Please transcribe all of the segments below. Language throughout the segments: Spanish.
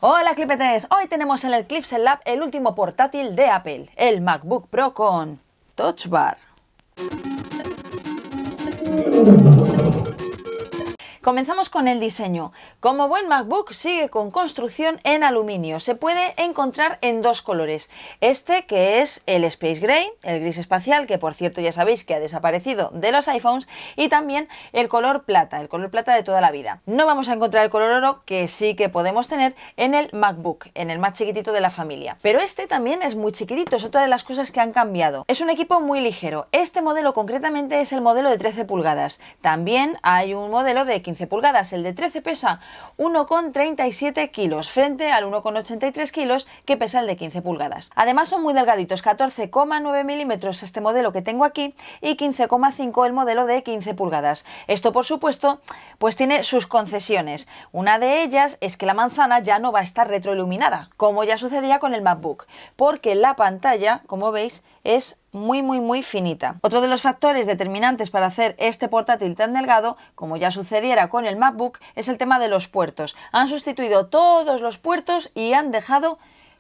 Hola Clipetes, hoy tenemos en el Clipsel Lab el último portátil de Apple, el MacBook Pro con Touch Bar. Comenzamos con el diseño. Como buen MacBook sigue con construcción en aluminio. Se puede encontrar en dos colores. Este que es el Space Gray, el gris espacial, que por cierto ya sabéis que ha desaparecido de los iPhones, y también el color plata de toda la vida. No vamos a encontrar el color oro, que sí que podemos tener en el MacBook, en el más chiquitito de la familia. Pero este también es muy chiquitito, es otra de las cosas que han cambiado. Es un equipo muy ligero. Este modelo concretamente es el modelo de 13 pulgadas. También hay un modelo de 15 pulgadas. El de 13 pesa 1,37 kilos frente al 1,83 kilos que pesa el de 15 pulgadas. Además son muy delgaditos, 14,9 milímetros este modelo que tengo aquí y 15,5 el modelo de 15 pulgadas. Esto por supuesto pues tiene sus concesiones. Una de ellas es que la manzana ya no va a estar retroiluminada, como ya sucedía con el MacBook, porque la pantalla, como veis, es muy finita. Otro de los factores determinantes para hacer este portátil tan delgado, como ya sucediera con el MacBook, es el tema de los puertos. Han sustituido todos los puertos y han dejado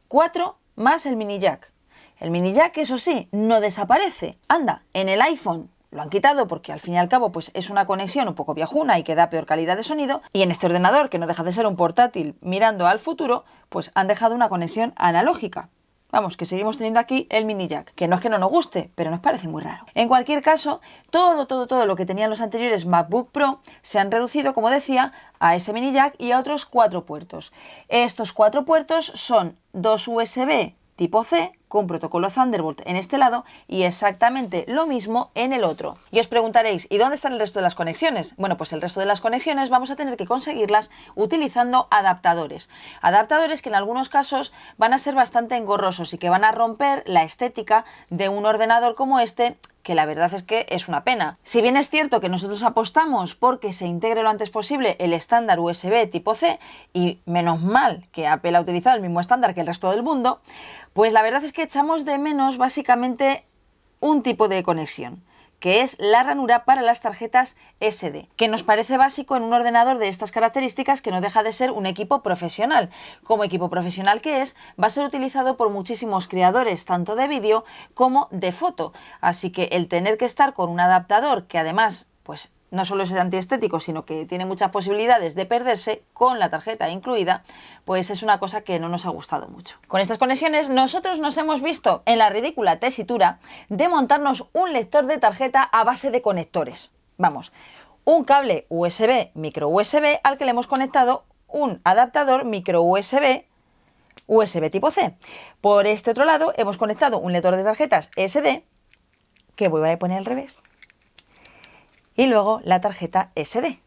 4 más el mini jack. El mini jack, eso sí, no desaparece. Anda, en el iPhone lo han quitado porque al fin y al cabo pues es una conexión un poco viejuna y que da peor calidad de sonido, y en este ordenador, que no deja de ser un portátil mirando al futuro, pues han dejado una conexión analógica. Vamos, que seguimos teniendo aquí el mini jack, que no es que no nos guste, pero nos parece muy raro. En cualquier caso, todo lo que tenían los anteriores MacBook Pro se han reducido, como decía, a ese mini jack y a otros 4 puertos. Estos 4 puertos son 2 USB tipo C con protocolo Thunderbolt en este lado y exactamente lo mismo en el otro. Y os preguntaréis, ¿y dónde están el resto de las conexiones? Bueno, pues el resto de las conexiones vamos a tener que conseguirlas utilizando adaptadores. Adaptadores que en algunos casos van a ser bastante engorrosos y que van a romper la estética de un ordenador como este, que la verdad es que es una pena. Si bien es cierto que nosotros apostamos porque se integre lo antes posible el estándar USB tipo C, y menos mal que Apple ha utilizado el mismo estándar que el resto del mundo, pues la verdad es que echamos de menos básicamente un tipo de conexión, que es la ranura para las tarjetas SD, que nos parece básico en un ordenador de estas características, que no deja de ser un equipo profesional. Como equipo profesional que es, va a ser utilizado por muchísimos creadores, tanto de vídeo como de foto. Así que el tener que estar con un adaptador que además, pues no solo es antiestético, sino que tiene muchas posibilidades de perderse con la tarjeta incluida, pues es una cosa que no nos ha gustado mucho. Con estas conexiones nosotros nos hemos visto en la ridícula tesitura de montarnos un lector de tarjeta a base de conectores. Vamos, un cable USB, micro USB, al que le hemos conectado un adaptador micro USB, USB tipo C. Por este otro lado hemos conectado un lector de tarjetas SD, que voy a poner al revés, y luego la tarjeta SD.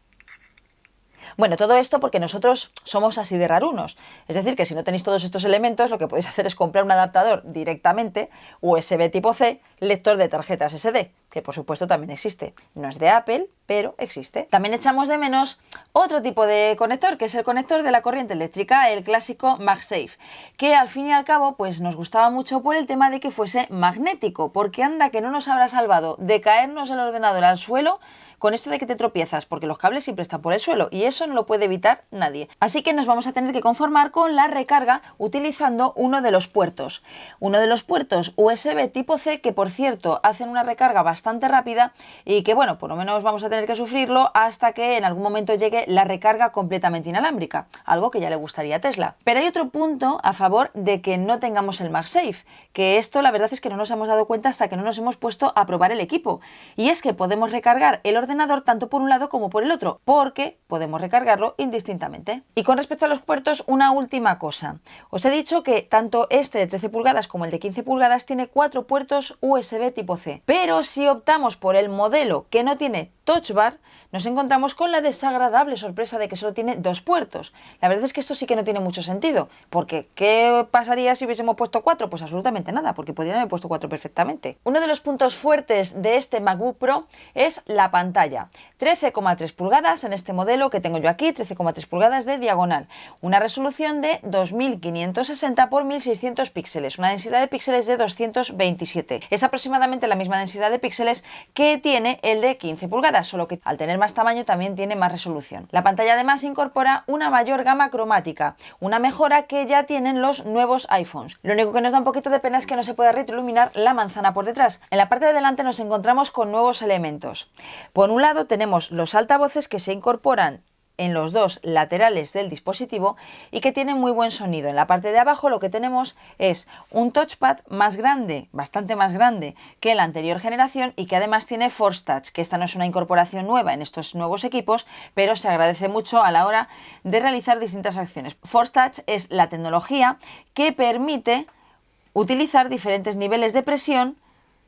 Bueno, todo esto porque nosotros somos así de rarunos. Es decir, que si no tenéis todos estos elementos, lo que podéis hacer es comprar un adaptador directamente, USB tipo C, lector de tarjetas SD, que por supuesto también existe. No es de Apple, pero existe. También echamos de menos otro tipo de conector, que es el conector de la corriente eléctrica, el clásico MagSafe, que al fin y al cabo pues nos gustaba mucho por el tema de que fuese magnético, porque anda que no nos habrá salvado de caernos el ordenador al suelo con esto de que te tropiezas, porque los cables siempre están por el suelo y eso no lo puede evitar nadie. Así que nos vamos a tener que conformar con la recarga utilizando uno de los puertos. Uno de los puertos USB tipo C, que por cierto hacen una recarga bastante rápida y que bueno, por lo menos vamos a tener que sufrirlo hasta que en algún momento llegue la recarga completamente inalámbrica, algo que ya le gustaría a Tesla. Pero hay otro punto a favor de que no tengamos el MagSafe, que esto la verdad es que no nos hemos dado cuenta hasta que no nos hemos puesto a probar el equipo, y es que podemos recargar el ordenador tanto por un lado como por el otro, porque podemos recargarlo indistintamente. Y con respecto a los puertos, una última cosa. Os he dicho que tanto este de 13 pulgadas como el de 15 pulgadas tiene 4 puertos USB tipo C, pero si optamos por el modelo que no tiene Touch Bar, nos encontramos con la desagradable sorpresa de que solo tiene 2 puertos. La verdad es que esto sí que no tiene mucho sentido, porque ¿qué pasaría si hubiésemos puesto 4? Pues absolutamente nada, porque podrían haber puesto 4 perfectamente. Uno de los puntos fuertes de este MacBook Pro es la pantalla. 13,3 pulgadas en este modelo que tengo yo aquí, 13,3 pulgadas de diagonal. Una resolución de 2560 por 1600 píxeles, una densidad de píxeles de 227. Es aproximadamente la misma densidad de píxeles que tiene el de 15 pulgadas. pulgadas, solo que al tener más tamaño también tiene más resolución. La pantalla además incorpora una mayor gama cromática, una mejora que ya tienen los nuevos iPhones. Lo único que nos da un poquito de pena es que no se puede retroiluminar la manzana por detrás. En la parte de delante nos encontramos con nuevos elementos. Por un lado tenemos los altavoces que se incorporan en los dos laterales del dispositivo y que tienen muy buen sonido. En la parte de abajo lo que tenemos es un touchpad más grande, bastante más grande que la anterior generación, y que además tiene Force Touch, que esta no es una incorporación nueva en estos nuevos equipos, pero se agradece mucho a la hora de realizar distintas acciones. Force Touch es la tecnología que permite utilizar diferentes niveles de presión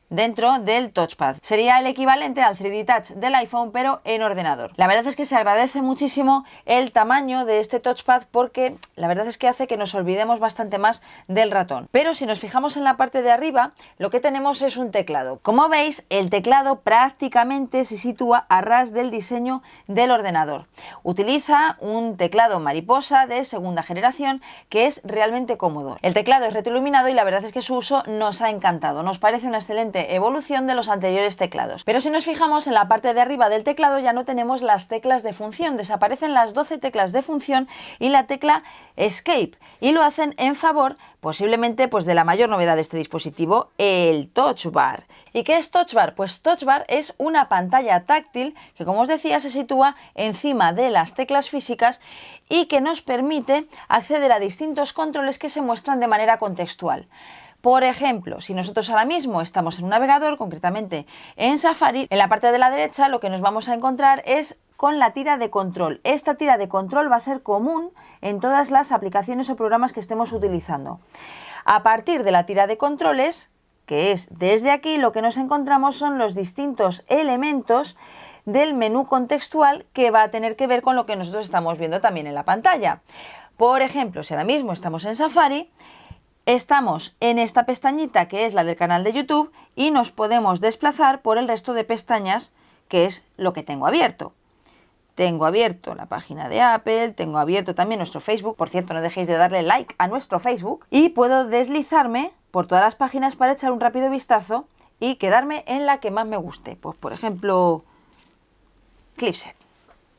dentro del touchpad. Sería el equivalente al 3D Touch del iPhone, pero en ordenador. La verdad es que se agradece muchísimo el tamaño de este touchpad, porque la verdad es que hace que nos olvidemos bastante más del ratón. Pero si nos fijamos en la parte de arriba, lo que tenemos es un teclado. Como veis, el teclado prácticamente se sitúa a ras del diseño del ordenador. Utiliza un teclado mariposa de segunda generación que es realmente cómodo. El teclado es retroiluminado y la verdad es que su uso nos ha encantado. Nos parece una excelente evolución de los anteriores teclados. Pero si nos fijamos en la parte de arriba del teclado, ya no tenemos las teclas de función. Desaparecen las 12 teclas de función y la tecla Escape, y lo hacen en favor posiblemente pues de la mayor novedad de este dispositivo, el Touch Bar. ¿Y qué es Touch Bar? Pues Touch Bar es una pantalla táctil que, como os decía, se sitúa encima de las teclas físicas y que nos permite acceder a distintos controles que se muestran de manera contextual. Por ejemplo, si nosotros ahora mismo estamos en un navegador, concretamente en Safari, en la parte de la derecha lo que nos vamos a encontrar es con la tira de control. Esta tira de control va a ser común en todas las aplicaciones o programas que estemos utilizando. A partir de la tira de controles, que es desde aquí, lo que nos encontramos son los distintos elementos del menú contextual que va a tener que ver con lo que nosotros estamos viendo también en la pantalla. Por ejemplo, si ahora mismo estamos en Safari, estamos en esta pestañita que es la del canal de YouTube y nos podemos desplazar por el resto de pestañas, que es lo que tengo abierto. Tengo abierto la página de Apple, tengo abierto también nuestro Facebook. Por cierto, no dejéis de darle like a nuestro Facebook. Y puedo deslizarme por todas las páginas para echar un rápido vistazo y quedarme en la que más me guste. Pues por ejemplo, Clipset,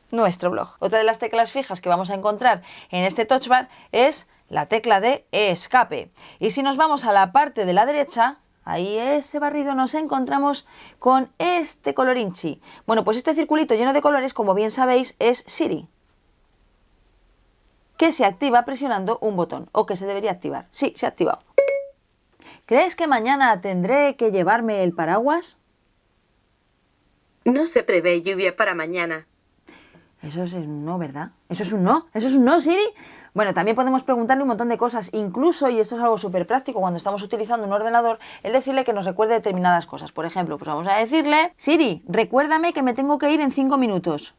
nuestro blog. Otra de las teclas fijas que vamos a encontrar en este touch bar es la tecla de escape. Y si nos vamos a la parte de la derecha, ahí ese barrido, nos encontramos con este colorinchi. Bueno, pues este circulito lleno de colores, como bien sabéis, es Siri, que se activa presionando un botón, o que se debería activar. Sí, se ha activado. ¿Crees que mañana tendré que llevarme el paraguas? No se prevé lluvia para mañana. Eso es un no, ¿verdad? Eso es un no. ¿Eso es un no, Siri? Bueno, también podemos preguntarle un montón de cosas, incluso, y esto es algo súper práctico cuando estamos utilizando un ordenador, el decirle que nos recuerde determinadas cosas. Por ejemplo, pues vamos a decirle: Siri, recuérdame que me tengo que ir en 5 minutos.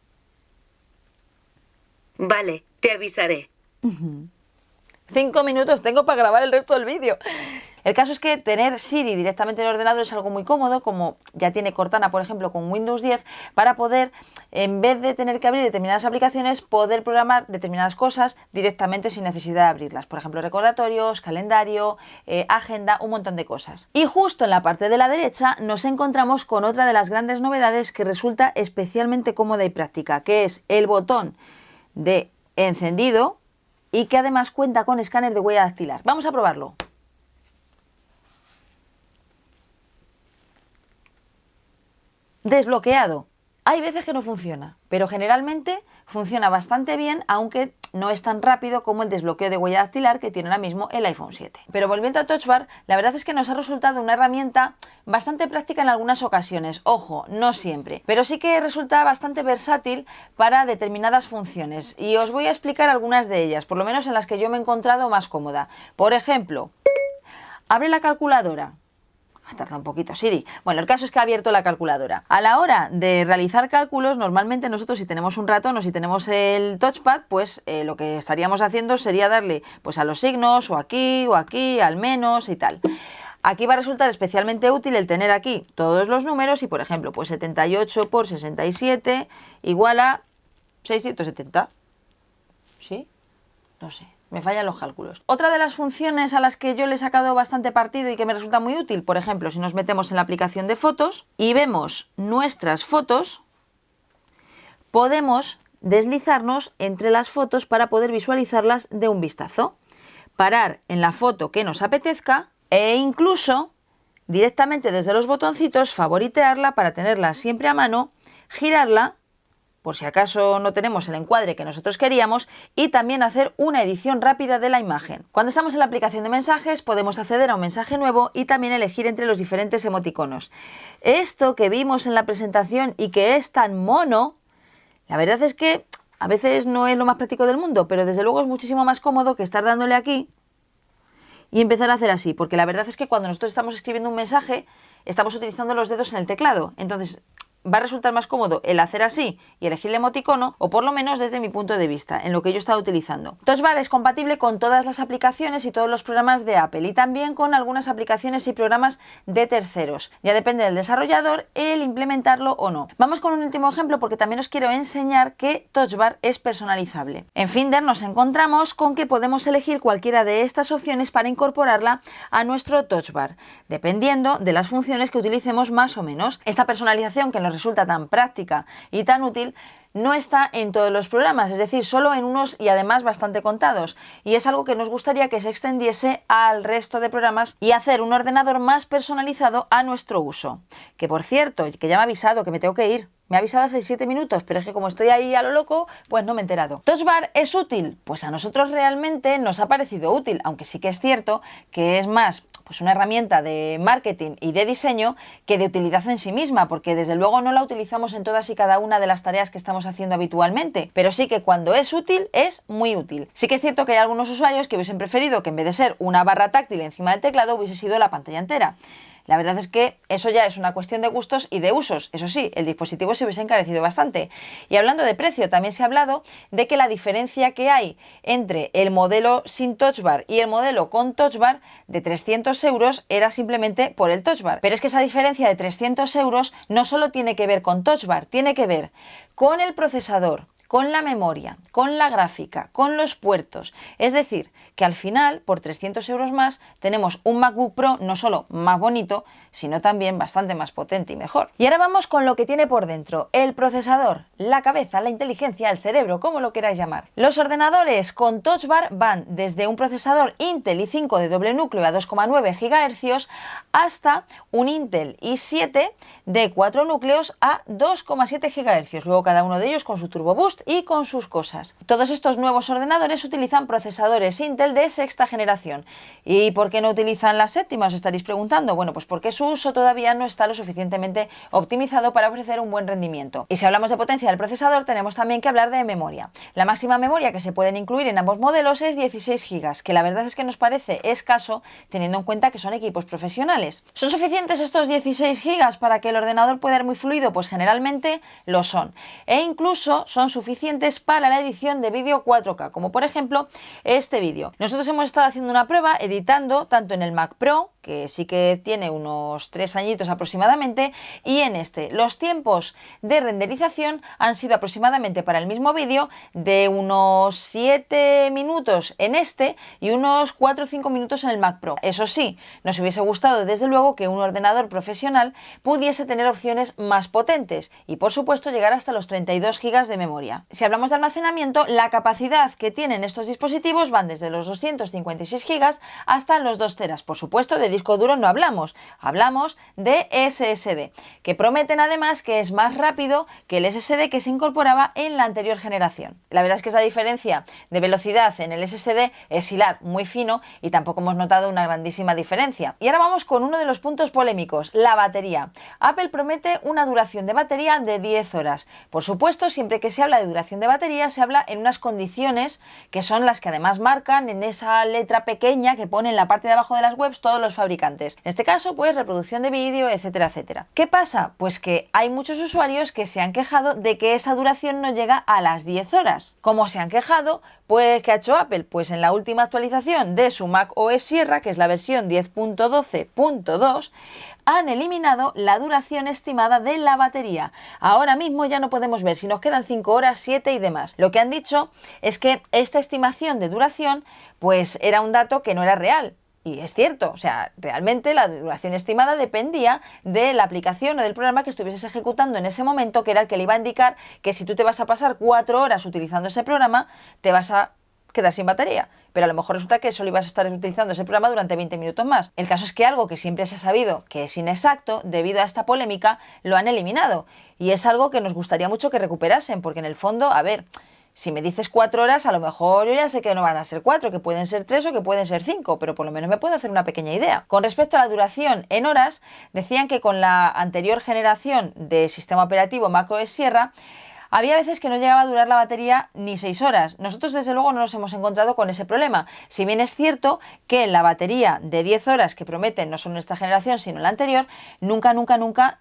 Vale, te avisaré. 5 minutos tengo para grabar el resto del vídeo. El caso es que tener Siri directamente en el ordenador es algo muy cómodo, como ya tiene Cortana, por ejemplo, con Windows 10, para poder, en vez de tener que abrir determinadas aplicaciones, poder programar determinadas cosas directamente sin necesidad de abrirlas. Por ejemplo, recordatorios, calendario, agenda, un montón de cosas. Y justo en la parte de la derecha nos encontramos con otra de las grandes novedades que resulta especialmente cómoda y práctica, que es el botón de encendido y que además cuenta con escáner de huella dactilar. Vamos a probarlo. Desbloqueado. Hay veces que no funciona, pero generalmente funciona bastante bien, aunque no es tan rápido como el desbloqueo de huella dactilar que tiene ahora mismo el iPhone 7. Pero volviendo a Touch Bar, la verdad es que nos ha resultado una herramienta bastante práctica en algunas ocasiones. Ojo, no siempre, pero sí que resulta bastante versátil para determinadas funciones. Y os voy a explicar algunas de ellas, por lo menos en las que yo me he encontrado más cómoda. Por ejemplo, abre la calculadora. Tarda un poquito, Siri. Bueno, el caso es que ha abierto la calculadora. A la hora de realizar cálculos, normalmente nosotros, si tenemos un ratón o si tenemos el touchpad, pues lo que estaríamos haciendo sería darle pues a los signos, o aquí, al menos y tal. Aquí va a resultar especialmente útil el tener aquí todos los números y, por ejemplo, pues 78 por 67 igual a 670. ¿Sí? No sé. Me fallan los cálculos. Otra de las funciones a las que yo le he sacado bastante partido y que me resulta muy útil, por ejemplo, si nos metemos en la aplicación de fotos y vemos nuestras fotos, podemos deslizarnos entre las fotos para poder visualizarlas de un vistazo, parar en la foto que nos apetezca e incluso directamente desde los botoncitos favoritearla para tenerla siempre a mano, girarla por si acaso no tenemos el encuadre que nosotros queríamos y también hacer una edición rápida de la imagen. Cuando estamos en la aplicación de mensajes podemos acceder a un mensaje nuevo y también elegir entre los diferentes emoticonos. Esto que vimos en la presentación y que es tan mono, la verdad es que a veces no es lo más práctico del mundo, pero desde luego es muchísimo más cómodo que estar dándole aquí y empezar a hacer así, porque la verdad es que cuando nosotros estamos escribiendo un mensaje estamos utilizando los dedos en el teclado, entonces va a resultar más cómodo el hacer así y elegir el emoticono, o por lo menos desde mi punto de vista, en lo que yo estaba utilizando. Touch Bar es compatible con todas las aplicaciones y todos los programas de Apple y también con algunas aplicaciones y programas de terceros. Ya depende del desarrollador el implementarlo o no. Vamos con un último ejemplo porque también os quiero enseñar que Touch Bar es personalizable. En Finder nos encontramos con que podemos elegir cualquiera de estas opciones para incorporarla a nuestro Touch Bar, dependiendo de las funciones que utilicemos más o menos. Esta personalización que nos resulta tan práctica y tan útil no está en todos los programas, es decir, solo en unos y además bastante contados, y es algo que nos gustaría que se extendiese al resto de programas y hacer un ordenador más personalizado a nuestro uso. Que por cierto, que ya me ha avisado que me tengo que ir. Me ha avisado hace 7 minutos, pero es que como estoy ahí a lo loco, pues no me he enterado. ¿Touch Bar es útil? Pues a nosotros realmente nos ha parecido útil, aunque sí que es cierto que es más pues una herramienta de marketing y de diseño que de utilidad en sí misma, porque desde luego no la utilizamos en todas y cada una de las tareas que estamos haciendo habitualmente, pero sí que cuando es útil, es muy útil. Sí que es cierto que hay algunos usuarios que hubiesen preferido que en vez de ser una barra táctil encima del teclado hubiese sido la pantalla entera. La verdad es que eso ya es una cuestión de gustos y de usos. Eso sí, el dispositivo se hubiese encarecido bastante. Y hablando de precio, también se ha hablado de que la diferencia que hay entre el modelo sin Touch Bar y el modelo con Touch Bar de 300 euros era simplemente por el Touch Bar. Pero es que esa diferencia de 300 euros no solo tiene que ver con Touch Bar, tiene que ver con el procesador, con la memoria, con la gráfica, con los puertos. Es decir, que al final, por 300 euros más, tenemos un MacBook Pro no solo más bonito, sino también bastante más potente y mejor. Y ahora vamos con lo que tiene por dentro: el procesador, la cabeza, la inteligencia, el cerebro, como lo queráis llamar. Los ordenadores con Touch Bar van desde un procesador Intel i5 de doble núcleo a 2,9 GHz hasta un Intel i7 de 4 núcleos a 2,7 GHz, luego cada uno de ellos con su Turbo Boost y con sus cosas. Todos estos nuevos ordenadores utilizan procesadores Intel de sexta generación. ¿Y por qué no utilizan la séptima? Os estaréis preguntando. Bueno, pues porque su uso todavía no está lo suficientemente optimizado para ofrecer un buen rendimiento. Y si hablamos de potencia del procesador, tenemos también que hablar de memoria. La máxima memoria que se pueden incluir en ambos modelos es 16 GB, que la verdad es que nos parece escaso teniendo en cuenta que son equipos profesionales. ¿Son suficientes estos 16 GB para que el ordenador pueda ir muy fluido? Pues generalmente lo son. E incluso son suficientes para la edición de vídeo 4K, como por ejemplo este vídeo. Nosotros hemos estado haciendo una prueba editando tanto en el Mac Pro, que sí que tiene unos 3 añitos aproximadamente, y en este. Los tiempos de renderización han sido aproximadamente para el mismo vídeo de unos 7 minutos en este y unos 4 o 5 minutos en el Mac Pro. Eso sí, nos hubiese gustado desde luego que un ordenador profesional pudiese tener opciones más potentes y por supuesto llegar hasta los 32 GB de memoria. Si hablamos de almacenamiento, la capacidad que tienen estos dispositivos van desde los 256 GB hasta los 2 teras. Por supuesto, de disco duro no hablamos de SSD, que prometen además que es más rápido que el SSD que se incorporaba en la anterior generación. La verdad es que esa diferencia de velocidad en el SSD es hilar, muy fino, y tampoco hemos notado una grandísima diferencia. Y ahora vamos con uno de los puntos polémicos: la batería. Apple promete una duración de batería de 10 horas. Por supuesto, siempre que se habla de duración de batería, se habla en unas condiciones que son las que además marcan en esa letra pequeña que pone en la parte de abajo de las webs todos los fabricantes. En este caso, pues reproducción de vídeo, etcétera, etcétera. ¿Qué pasa? Pues que hay muchos usuarios que se han quejado de que esa duración no llega a las 10 horas. ¿Cómo se han quejado? Pues ¿qué ha hecho Apple? Pues en la última actualización de su Mac OS Sierra, que es la versión 10.12.2, han eliminado la duración estimada de la batería. Ahora mismo ya no podemos ver si nos quedan 5 horas, 7 y demás. Lo que han dicho es que esta estimación de duración pues era un dato que no era real Y es cierto, o sea, realmente la duración estimada dependía de la aplicación o del programa que estuvieses ejecutando en ese momento, que era el que le iba a indicar que si tú te vas a pasar 4 horas utilizando ese programa, te vas a quedar sin batería. Pero a lo mejor resulta que solo ibas a estar utilizando ese programa durante 20 minutos más. El caso es que algo que siempre se ha sabido que es inexacto, debido a esta polémica, lo han eliminado. Y es algo que nos gustaría mucho que recuperasen, porque en el fondo, a ver, si me dices 4 horas, a lo mejor yo ya sé que no van a ser 4, que pueden ser 3 o que pueden ser 5, pero por lo menos me puedo hacer una pequeña idea. Con respecto a la duración en horas, decían que con la anterior generación de sistema operativo macOS Sierra, había veces que no llegaba a durar la batería ni 6 horas. Nosotros desde luego no nos hemos encontrado con ese problema. Si bien es cierto que la batería de 10 horas que prometen no solo en esta generación sino en la anterior, nunca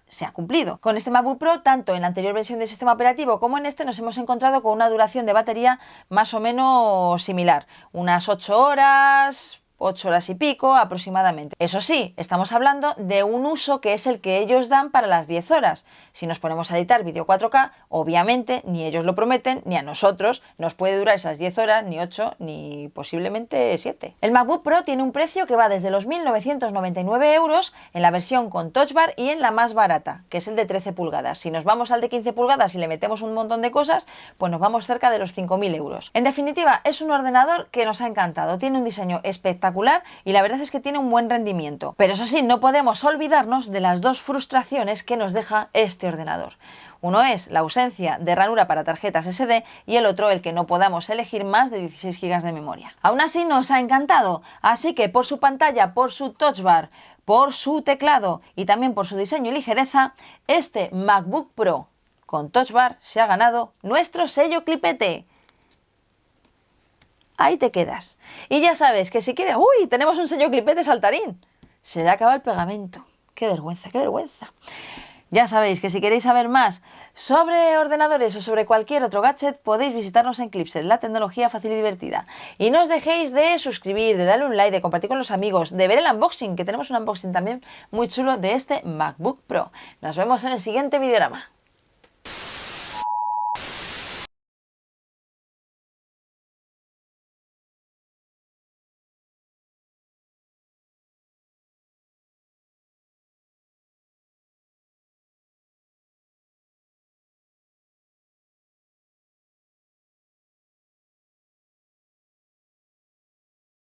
se ha cumplido. Con este MacBook Pro, tanto en la anterior versión del sistema operativo como en este, nos hemos encontrado con una duración de batería más o menos similar. Unas 8 horas... 8 horas y pico aproximadamente. Eso sí, estamos hablando de un uso que es el que ellos dan para las 10 horas. Si nos ponemos a editar vídeo 4K, obviamente ni ellos lo prometen, ni a nosotros nos puede durar esas 10 horas, ni 8, ni posiblemente 7. El MacBook Pro tiene un precio que va desde los 1.999 euros en la versión con Touch Bar y en la más barata, que es el de 13 pulgadas. Si nos vamos al de 15 pulgadas y le metemos un montón de cosas, pues nos vamos cerca de los 5.000 euros. En definitiva, es un ordenador que nos ha encantado. Tiene un diseño espectacular y la verdad es que tiene un buen rendimiento. Pero eso sí, no podemos olvidarnos de las dos frustraciones que nos deja este ordenador. Uno es la ausencia de ranura para tarjetas SD y el otro el que no podamos elegir más de 16 GB de memoria. Aún así nos ha encantado, así que por su pantalla, por su Touch Bar, por su teclado y también por su diseño y ligereza, este MacBook Pro con Touch Bar se ha ganado nuestro sello Clipete. Ahí te quedas. Y ya sabes que si quieres... ¡Uy! Tenemos un sello Clipete saltarín. Se le acaba el pegamento. ¡Qué vergüenza, qué vergüenza! Ya sabéis que si queréis saber más sobre ordenadores o sobre cualquier otro gadget, podéis visitarnos en Clipset, la tecnología fácil y divertida. Y no os dejéis de suscribir, de darle un like, de compartir con los amigos, de ver el unboxing, que tenemos un unboxing también muy chulo de este MacBook Pro. Nos vemos en el siguiente videorama.